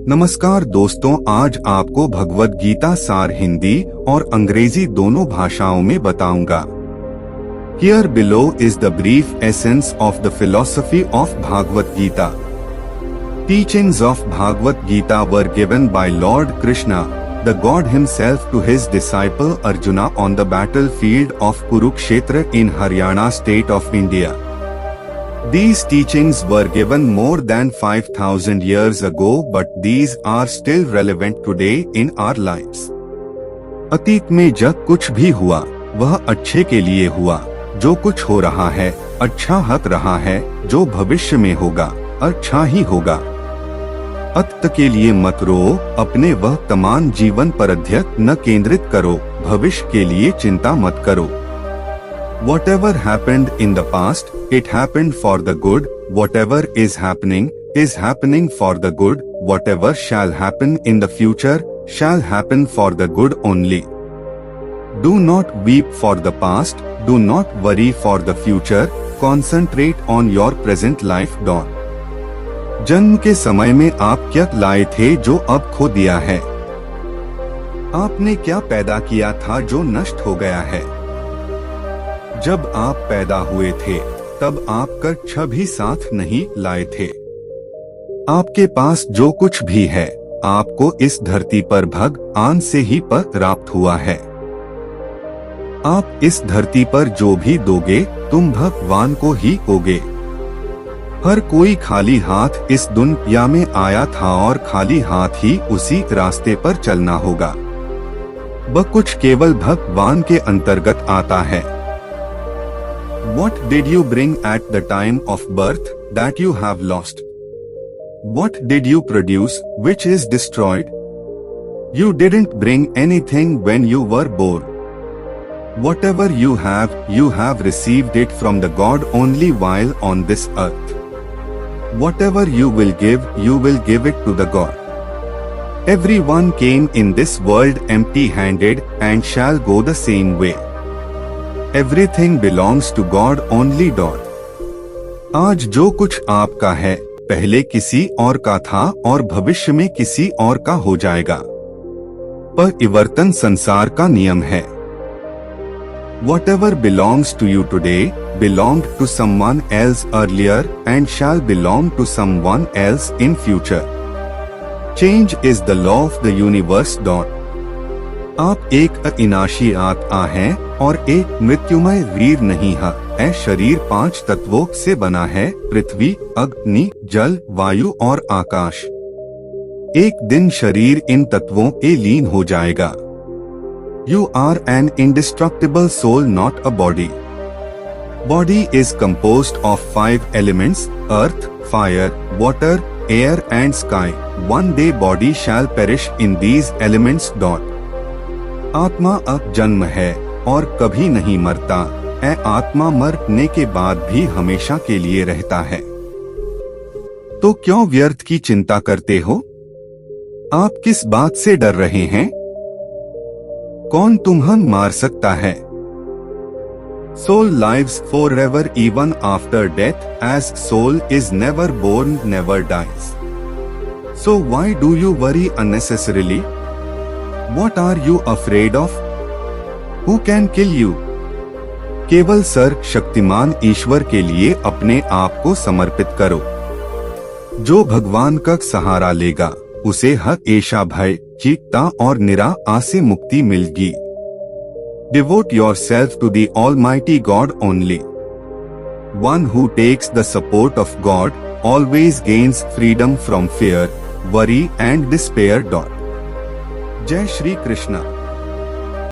नमस्कार दोस्तों, आज आपको भगवद गीता सार हिंदी और अंग्रेजी दोनों भाषाओं में बताऊंगा। Here below is the brief essence of the philosophy of Bhagavad Gita. Teachings of Bhagavad Gita were given by Lord Krishna, the God himself, to his disciple Arjuna on the battlefield of Kurukshetra in Haryana state of India. These teachings were given more than 5,000 years ago, but these are still relevant today in our lives. अतीत में जब कुछ भी हुआ वह अच्छे के लिए हुआ। जो कुछ हो रहा है अच्छा हत रहा है। जो भविष्य में होगा अच्छा ही होगा। अतीत के लिए मत रो, अपने वर्तमान जीवन पर ध्यान न केंद्रित करो। भविष्य के लिए चिंता मत करो। Whatever happened in the past, it happened for the good. Whatever is happening for the good. Whatever shall happen in the future shall happen for the good only. Do not weep for the past. Do not worry for the future. Concentrate on your present life. जन्म के समय में आप क्या लाए थे जो अब खो दिया है? आपने क्या पैदा किया था जो नष्ट हो गया है? जब आप पैदा हुए थे तब आप कच्छ भी साथ नहीं लाए थे। आपके पास जो कुछ भी है आपको इस धरती पर भगवान से ही प्राप्त हुआ है। आप इस धरती पर जो भी दोगे तुम भगवान को ही दोगे। हर कोई खाली हाथ इस दुनिया में आया था और खाली हाथ ही उसी रास्ते पर चलना होगा। वह कुछ केवल भगवान के अंतर्गत आता है। What did you bring at the time of birth that you have lost? What did you produce which is destroyed? You didn't bring anything when you were born. Whatever you have received it from the God only while on this earth. Whatever you will give it to the God. Everyone came in this world empty-handed and shall go the same way. Everything belongs to God only. आज जो कुछ आपका है पहले किसी और का था और भविष्य में किसी और का हो जाएगा। परिवर्तन संसार का नियम है। Whatever belongs to you today belonged to someone else earlier and shall belong to someone else in future. Change is the law of the universe. आप एक अविनाशी आत्मा हैं और एक मृत्युमय वीर नहीं है। यह शरीर 5 तत्वों से बना है, पृथ्वी, अग्नि, जल, वायु और आकाश। एक दिन शरीर इन तत्वों में लीन हो जाएगा। You are an indestructible soul, not a body. Body is composed of 5 elements: earth, fire, water, air and sky. One day body shall perish in these elements. आत्मा अब जन्म है और कभी नहीं मरता। आत्मा मरने के बाद भी हमेशा के लिए रहता है। तो क्यों व्यर्थ की चिंता करते हो? आप किस बात से डर रहे हैं? कौन तुम्हें मार सकता है? Soul lives forever even after death, as soul is never born, never dies. So why do you worry unnecessarily? What are you afraid of? Who can kill you? केवल सर्वशक्तिमान ईश्वर के लिए अपने आप को समर्पित करो। जो भगवान का सहारा लेगा उसे हमेशा भय, चिंता और निराशा से मुक्ति मिलेगी। Devote yourself to the Almighty God only. One who takes the support of God always gains freedom from fear, worry and despair. जय श्री कृष्ण।